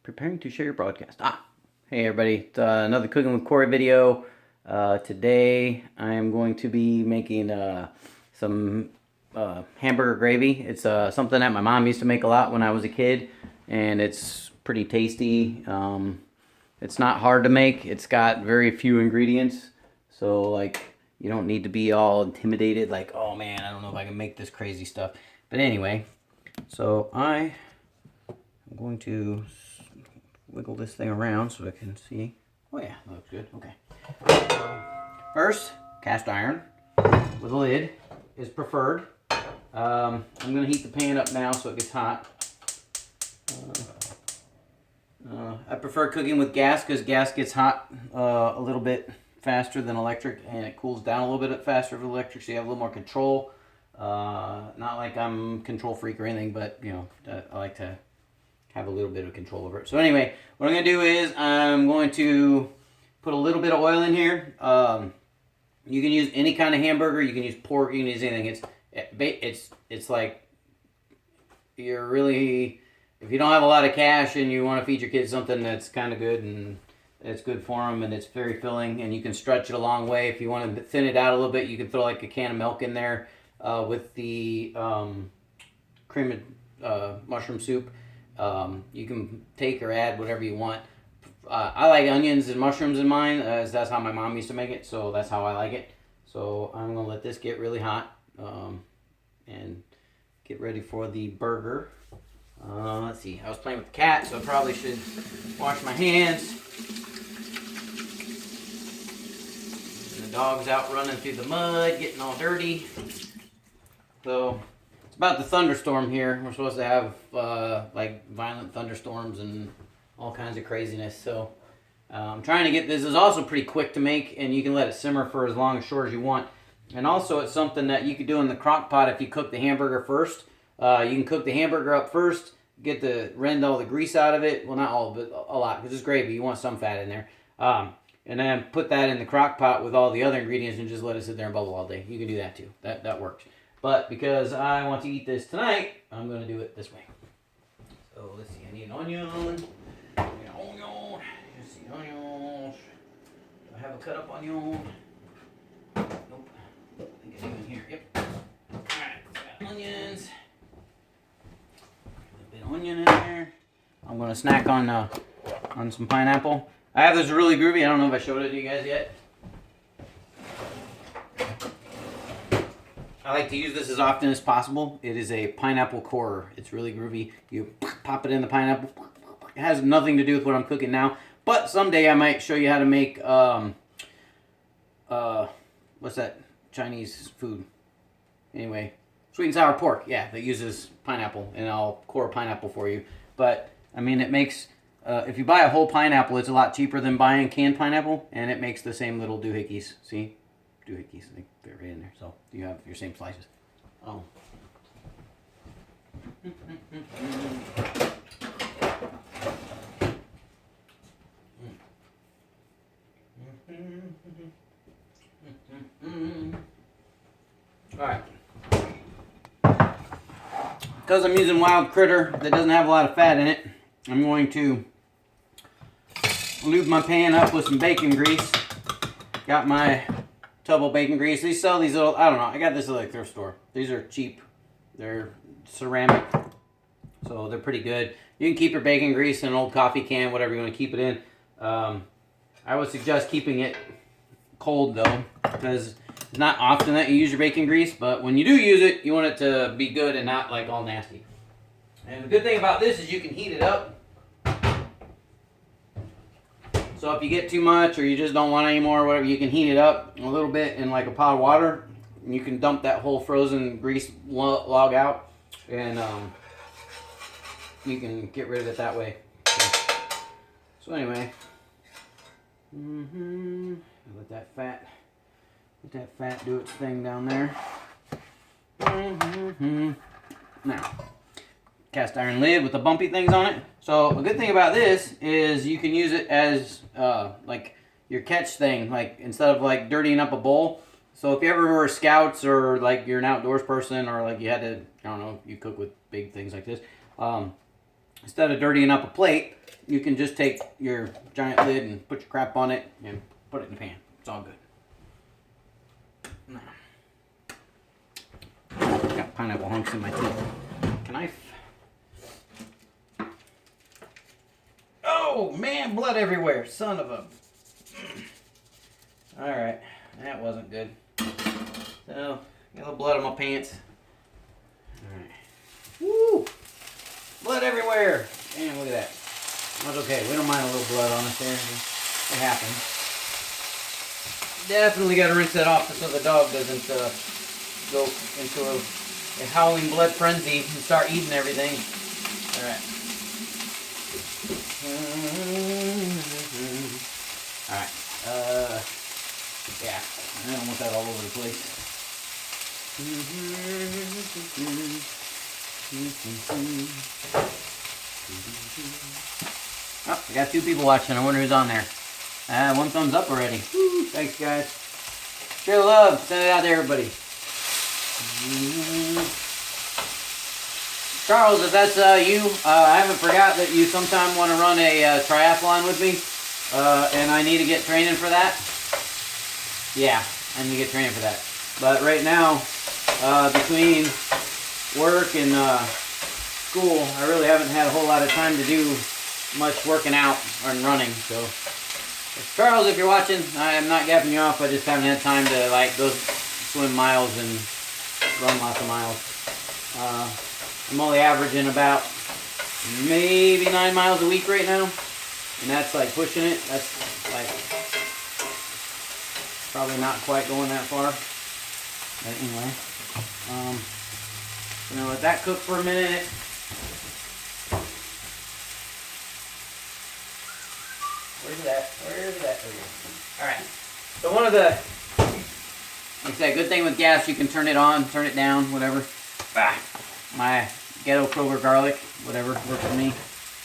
Preparing to share your broadcast. Hey everybody, it's another Cooking with Cory video. Today I am going to be making some hamburger gravy. It's something that my mom used to make a lot when I was a kid, and it's pretty tasty. It's not hard to make. It's got very few ingredients, so like you don't need to be all intimidated like, oh man, I don't know if I can make this crazy stuff. But anyway, so I'm going to wiggle this thing around so I can see. Oh yeah, that looks good. Okay. First, cast iron with a lid is preferred. I'm going to heat the pan up now so it gets hot. I prefer cooking with gas because gas gets hot a little bit faster than electric, and it cools down a little bit faster with electric, so you have a little more control. Not like I'm a control freak or anything, but you know, I like to have a little bit of control over it. So anyway, what I'm going to do is I'm going to put a little bit of oil in here. You can use any kind of hamburger. You can use pork. You can use anything. It's like you're really, if you don't have a lot of cash and you want to feed your kids something that's kind of good and it's good for them and it's very filling and you can stretch it a long way. If you want to thin it out a little bit, you can throw like a can of milk in there with the cream of mushroom soup. You can take or add whatever you want. I like onions and mushrooms in mine, as that's how my mom used to make it, so that's how I like it. So I'm going to let this get really hot and get ready for the burger. Let's see, I was playing with the cat, so I probably should wash my hands. And the dog's out running through the mud, getting all dirty. So it's about the thunderstorm here. We're supposed to have like violent thunderstorms and all kinds of craziness. So I'm trying to get this. Is also pretty quick to make, and you can let it simmer for as long or short as you want. And also it's something that you could do in the crock pot if you cook the hamburger first. You can cook the hamburger up first, rend all the grease out of it. Well, not all of it, a lot, because it's gravy. You want some fat in there. And then put that in the crock pot with all the other ingredients and just let it sit there and bubble all day. You can do that too. That works. But because I want to eat this tonight, I'm going to do it this way. So let's see. I need an onion. Let's see, onions. Do I have a cut up onion? Nope. I think it's even here. Yep. Alright, got onions. A bit of onion in there. I'm going to snack on some pineapple. I have this really groovy. I don't know if I showed it to you guys yet. I like to use this as often as possible. It is a pineapple core. It's really groovy. You pop it in the pineapple. It has nothing to do with what I'm cooking now. But someday I might show you how to make, what's that Chinese food? Anyway, sweet and sour pork. Yeah, that uses pineapple, and I'll core pineapple for you. But, I mean, it makes, if you buy a whole pineapple, it's a lot cheaper than buying canned pineapple, and it makes the same little doohickeys. See? Doohickeys, I think they're right in there. So you have your same slices. Oh. Alright. Because I'm using wild critter that doesn't have a lot of fat in it, I'm going to lube my pan up with some bacon grease. Got my tub of bacon grease. They sell these little, I don't know, I got this at a thrift store. These are cheap. They're ceramic, so they're pretty good. You can keep your bacon grease in an old coffee can, whatever you want to keep it in. I would suggest keeping it cold though, because it's not often that you use your bacon grease, but when you do use it, you want it to be good and not like all nasty. And the good thing about this is you can heat it up. So if you get too much or you just don't want any more or whatever, you can heat it up a little bit in like a pot of water. And you can dump that whole frozen grease log out, and you can get rid of it that way. So anyway, let that fat do its thing down there. Now, cast iron lid with the bumpy things on it. So a good thing about this is you can use it as like your catch thing, like instead of like dirtying up a bowl. So if you ever were scouts or like you're an outdoors person or like you had to, I don't know, you cook with big things like this, instead of dirtying up a plate, you can just take your giant lid and put your crap on it and put it in the pan. It's all good. Got pineapple hunks in my teeth. Knife. Oh man, blood everywhere. Son of a. Alright, that wasn't good. So, got a little blood on my pants. Alright. Woo! Blood everywhere! Damn, look at that. That's okay. We don't mind a little blood on us there. It happens. Definitely got to rinse that off so the dog doesn't go into a howling blood frenzy and start eating everything. Alright. Alright. Yeah. I don't want that all over the place. Oh, I got 2 people watching. I wonder who's on there. 1 thumbs up already. Woo, thanks, guys. Share the love. Send it out to everybody. Charles, if that's you, I haven't forgot that you sometime want to run a triathlon with me, and I need to get training for that. Yeah, I need to get training for that. But right now, between work and school, I really haven't had a whole lot of time to do much working out and running. So, Charles, if you're watching, I am not gapping you off. I just haven't had time to like go swim miles and run lots of miles. I'm only averaging about maybe 9 miles a week right now, and that's like pushing it. That's like probably not quite going that far. But anyway, gonna let that cook for a minute. Where's that? Where's that? There we go. All right. So one of the, like I said, good thing with gas, you can turn it on, turn it down, whatever. My ghetto clover garlic, whatever, works for me.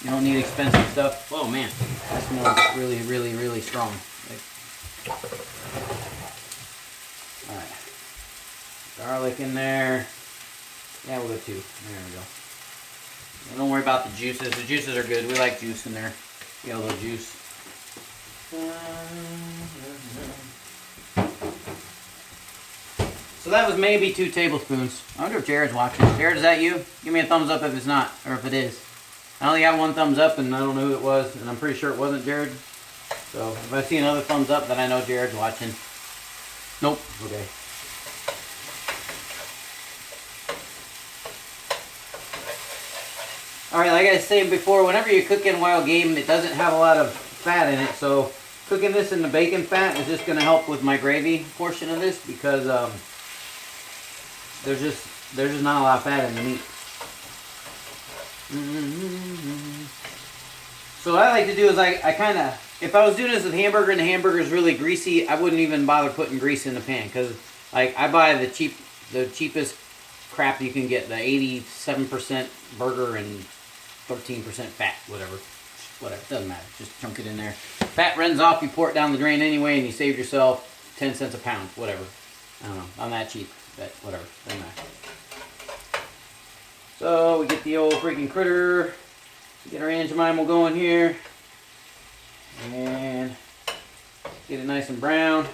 You don't need expensive stuff. Oh man, that smells really, really, really strong. All right. Garlic in there. Yeah, we'll go 2. There we go. Don't worry about the juices. The juices are good. We like juice in there. Get a little juice. So that was maybe 2 tablespoons. I wonder if Jared's watching. Jared, is that you? Give me a thumbs up if it's not, or if it is. I only got 1 thumbs up, and I don't know who it was, and I'm pretty sure it wasn't Jared. So if I see another thumbs up, then I know Jared's watching. Nope. Okay. Alright, like I was saying before, whenever you're cooking wild game, it doesn't have a lot of fat in it, so cooking this in the bacon fat is just going to help with my gravy portion of this, because there's just not a lot of fat in the meat. So what I like to do is I kind of, if I was doing this with hamburger and the hamburger is really greasy, I wouldn't even bother putting grease in the pan, because like I buy the cheapest crap you can get, the 87% burger and 13% fat, whatever, doesn't matter, just chunk it in there. Fat runs off, you pour it down the drain anyway, and you save yourself 10 cents a pound, whatever. I don't know, I'm that cheap, but whatever, doesn't matter. So we get the old freaking critter, get our Aunt Jemima going here, and get it nice and brown.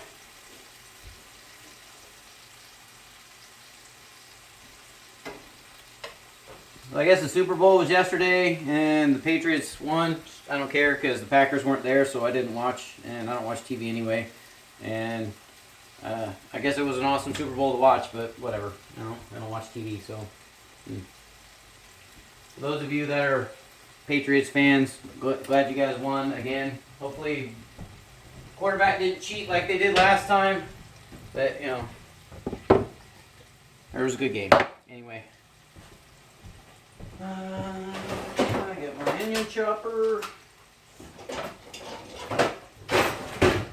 Well, I guess the Super Bowl was yesterday, and the Patriots won. I don't care because the Packers weren't there, so I didn't watch, and I don't watch TV anyway. And I guess it was an awesome Super Bowl to watch, but whatever. I don't watch TV, so. For those of you that are Patriots fans, glad you guys won again. Hopefully, quarterback didn't cheat like they did last time, but you know, it was a good game. Anyway. I get my onion chopper.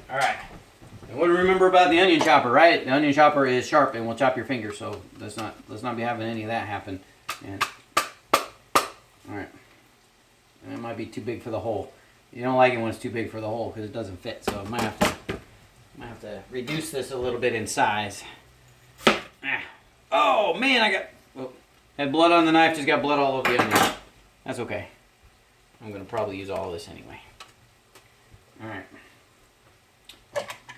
Alright. And what to remember about the onion chopper, right? The onion chopper is sharp and will chop your finger, so let's not be having any of that happen. And alright. And it might be too big for the hole. You don't like it when it's too big for the hole because it doesn't fit, so I might have to reduce this a little bit in size. Oh man, I got had blood on the knife, just got blood all over the onion. That's okay. I'm going to probably use all of this anyway. Alright.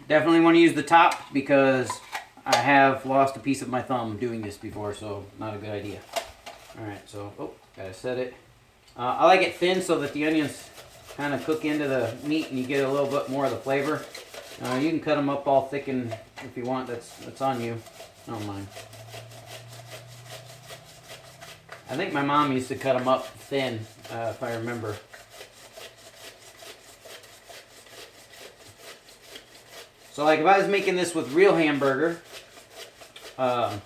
Definitely want to use the top because I have lost a piece of my thumb doing this before, so not a good idea. Alright, so, gotta set it. I like it thin so that the onions kind of cook into the meat and you get a little bit more of the flavor. You can cut them up all thick and if you want, that's on you. I don't mind. I think my mom used to cut them up thin, if I remember. So like if I was making this with real hamburger, I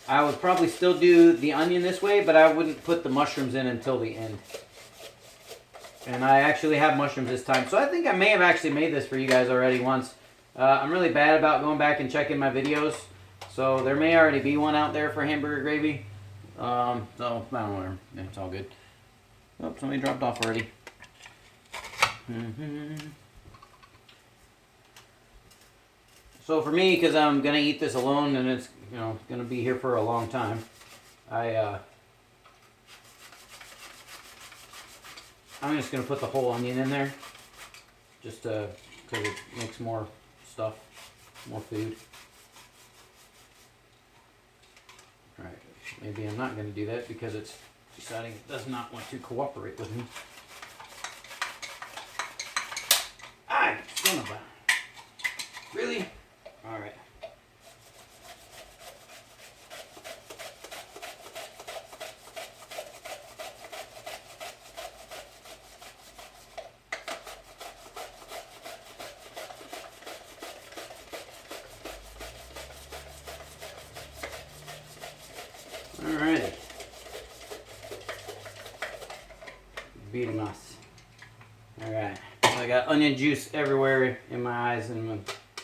would probably still do the onion this way, but I wouldn't put the mushrooms in until the end. And I actually have mushrooms this time. So I think I may have actually made this for you guys already once. I'm really bad about going back and checking my videos. So there may already be one out there for hamburger gravy. So, I don't know. Yeah, it's all good. Oh, somebody dropped off already. So for me, because I'm going to eat this alone and it's going to be here for a long time, I'm just going to put the whole onion in there, just because it makes more stuff, more food. Alright, maybe I'm not going to do that because it's deciding it does not want to cooperate with me. Ah, son of a... Really? Alright. Alrighty. Beatmas. Alright. So I got onion juice everywhere in my eyes, and my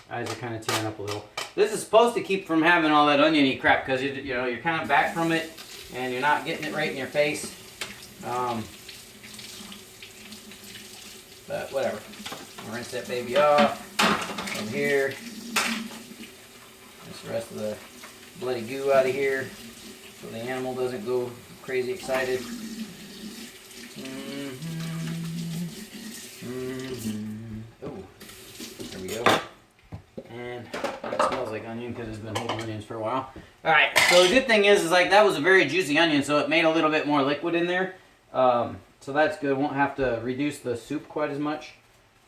eyes are kind of tearing up a little. This is supposed to keep from having all that oniony crap because you're kind of back from it and you're not getting it right in your face. But whatever. I'll rinse that baby off. Over here. Rinse the rest of the bloody goo out of here so the animal doesn't go crazy excited. Oh, there we go. And it smells like onion because it's been holding onions for a while. Alright, so the good thing is like that was a very juicy onion, so it made a little bit more liquid in there. So that's good. Won't have to reduce the soup quite as much.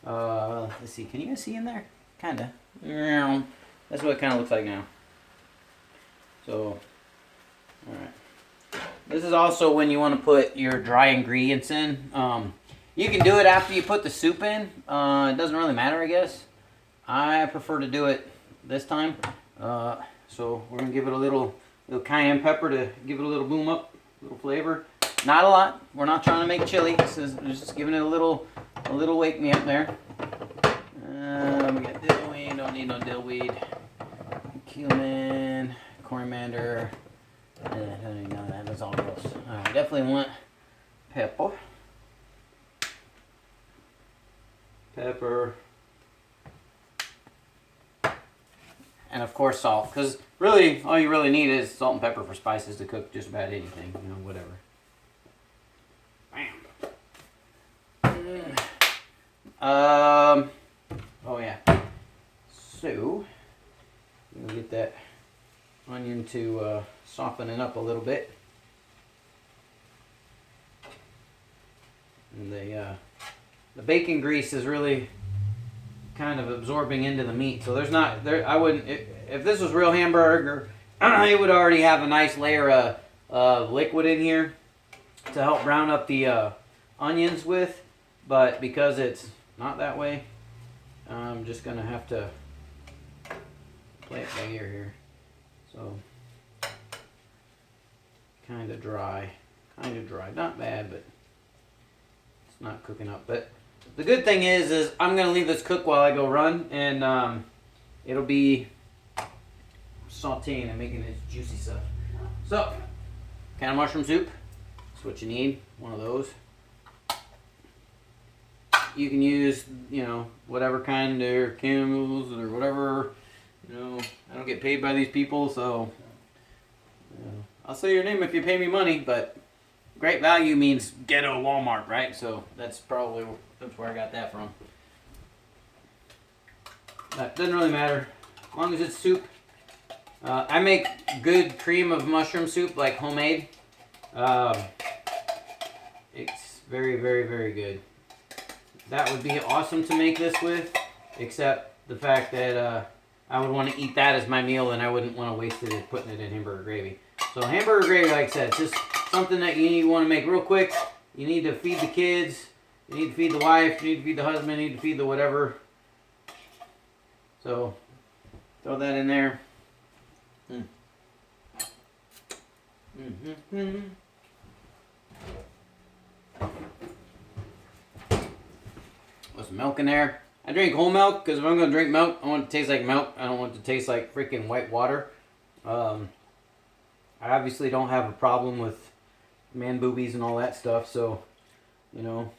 Let's see. Can you guys see in there? Kinda. That's what it kind of looks like now. So, alright. This is also when you want to put your dry ingredients in. You can do it after you put the soup in. It doesn't really matter, I guess. I prefer to do it this time. So we're going to give it a little cayenne pepper to give it a little boom up, a little flavor. Not a lot. We're not trying to make chili. This is just giving it a little wake me up there. We got dillweed. Don't need no dillweed. Cumin, coriander. None of that. That's all gross. Alright, definitely want pepper. And of course salt, because really all you really need is salt and pepper for spices to cook just about anything, whatever. Bam. Oh yeah. So I'm gonna get that onion to soften it up a little bit, and the bacon grease is really kind of absorbing into the meat. So I wouldn't, if this was real hamburger, it would already have a nice layer of liquid in here to help brown up the onions with, but because it's not that way, I'm just gonna have to play it by ear here. So kind of dry, not bad, but it's not cooking up. But the good thing is I'm going to leave this cook while I go run, and it'll be sauteing and making this juicy stuff. So, can of mushroom soup. That's what you need, one of those. You can use, whatever kind, or Camels or whatever. I don't get paid by these people, so I'll say your name if you pay me money, but great value means ghetto Walmart, right? So that's probably where I got that from. That doesn't really matter, as long as it's soup. I make good cream of mushroom soup, like homemade. It's very, very, very good. That would be awesome to make this with, except the fact that I would want to eat that as my meal, and I wouldn't want to waste it putting it in hamburger gravy. So hamburger gravy, like I said, it's just something that you want to make real quick. You need to feed the kids, you need to feed the wife, you need to feed the husband, you need to feed the whatever. So throw that in there. Put some milk in there. I drink whole milk because if I'm going to drink milk, I want it to taste like milk. I don't want it to taste like freaking white water. I obviously don't have a problem with man boobies and all that stuff. So, you know,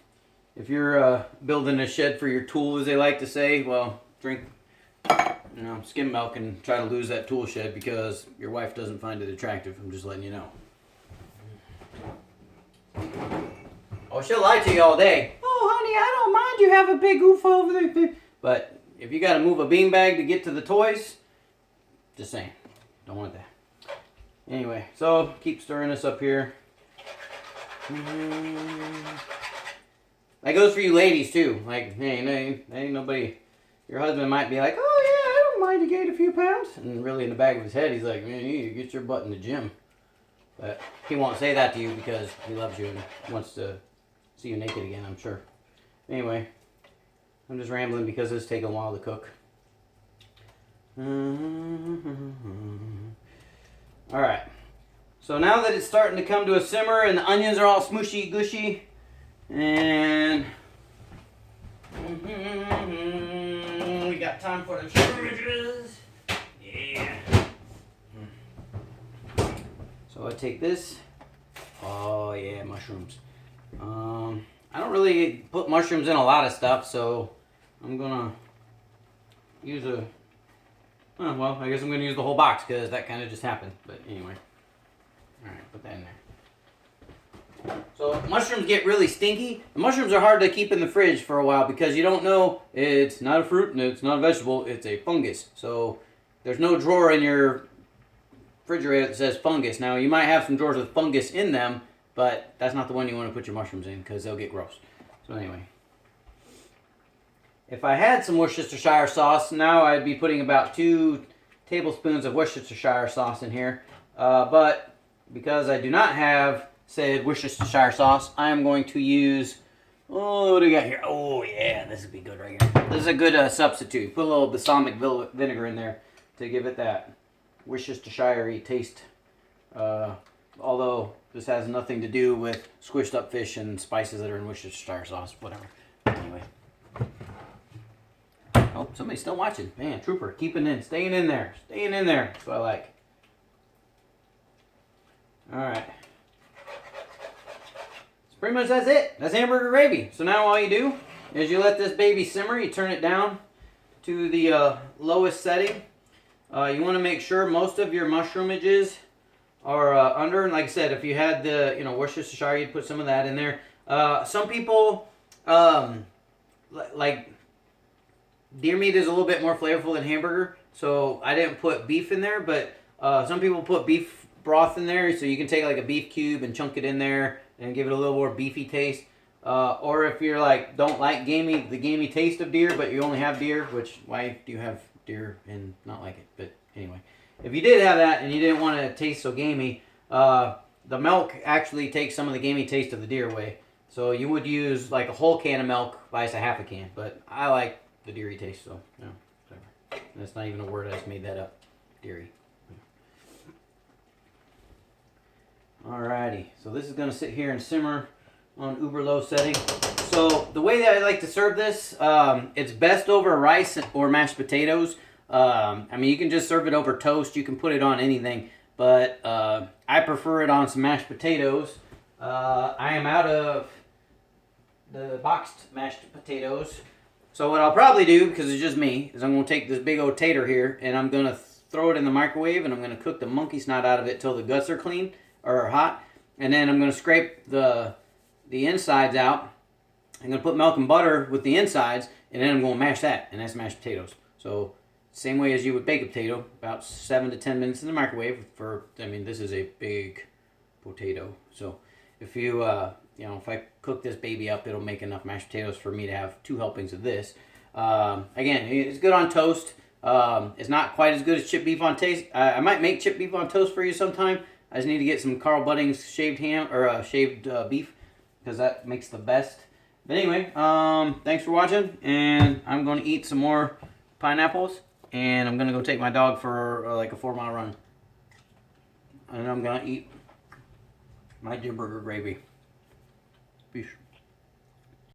if you're building a shed for your tool, as they like to say, well, drink, you know, skim milk and try to lose that tool shed because your wife doesn't find it attractive. I'm just letting you know. Oh, she'll lie to you all day. Oh, honey, I don't mind you have a big oof over there. But if you got to move a beanbag to get to the toys, just saying, don't want that. Anyway, so keep stirring this up here. That goes for you ladies too. Like, hey, ain't nobody. Your husband might be like, oh yeah, I don't mind you gained a few pounds, and really in the back of his head, he's like, man, you need to get your butt in the gym. But he won't say that to you because he loves you and wants to see you naked again, I'm sure. Anyway, I'm just rambling because it's taking a while to cook. Alright, so now that it's starting to come to a simmer and the onions are all smooshy gushy, and we got time for the sandwiches. Yeah. So I take this. Oh yeah, mushrooms. I don't really put mushrooms in a lot of stuff, so I'm gonna use a. Oh, well, I guess I'm gonna use the whole box because that kind of just happened. But anyway, all right, put that in there. So mushrooms get really stinky. The mushrooms are hard to keep in the fridge for a while because you don't know it's not a fruit and it's not a vegetable. It's a fungus. So there's no drawer in your refrigerator that says fungus. Now you might have some drawers with fungus in them, but that's not the one you want to put your mushrooms in because they'll get gross. So anyway, if I had some Worcestershire sauce, now I'd be putting about 2 tablespoons of Worcestershire sauce in here. But because I do not have said Worcestershire sauce, I am going to use, oh, what do we got here? Oh yeah, this would be good right here. This is a good substitute. Put a little balsamic vinegar in there to give it that Worcestershire taste. Although this has nothing to do with squished up fish and spices that are in Worcestershire sauce, whatever. Anyway. Oh, somebody's still watching. Man, trooper, keeping in, staying in there. Staying in there. That's what I like. Alright. So pretty much that's it. That's hamburger gravy. So now all you do is you let this baby simmer. You turn it down to the lowest setting. You want to make sure most of your mushroomages are under. And like I said, if you had the Worcestershire, you'd put some of that in there. Some people like deer meat is a little bit more flavorful than hamburger, so I didn't put beef in there. But some people put beef broth in there, so you can take like a beef cube and chunk it in there and give it a little more beefy taste. Or if you're like don't like the gamey taste of deer, but you only have deer, which why do you have deer and not like it? But anyway, if you did have that and you didn't want to taste so gamey, the milk actually takes some of the gamey taste of the deer away. So you would use like a whole can of milk, vice a half a can. But I like the deery taste, so yeah, whatever. That's not even a word. I just made that up. Deery. Alrighty, so this is going to sit here and simmer on uber low setting. So the way that I like to serve this, it's best over rice or mashed potatoes. I mean, you can just serve it over toast. You can put it on anything, but I prefer it on some mashed potatoes. I am out of the boxed mashed potatoes. So what I'll probably do, because it's just me, is I'm going to take this big old tater here, and I'm going to throw it in the microwave, and I'm going to cook the monkey snot out of it till the guts are clean, or hot. And then I'm going to scrape the insides out. I'm going to put milk and butter with the insides, and then I'm going to mash that, and that's mashed potatoes. So same way as you would bake a potato, about 7 to 10 minutes in the microwave for, I mean, this is a big potato. So if you, if I cook this baby up, it'll make enough mashed potatoes for me to have 2 helpings of this. Again, it's good on toast. It's not quite as good as chipped beef on taste. I might make chipped beef on toast for you sometime. I just need to get some Carl Budding's shaved ham or shaved beef, because that makes the best. But anyway, thanks for watching, and I'm going to eat some more pineapples, and I'm going to go take my dog for like a 4-mile run. And I'm going to eat my deer burger gravy. Peace.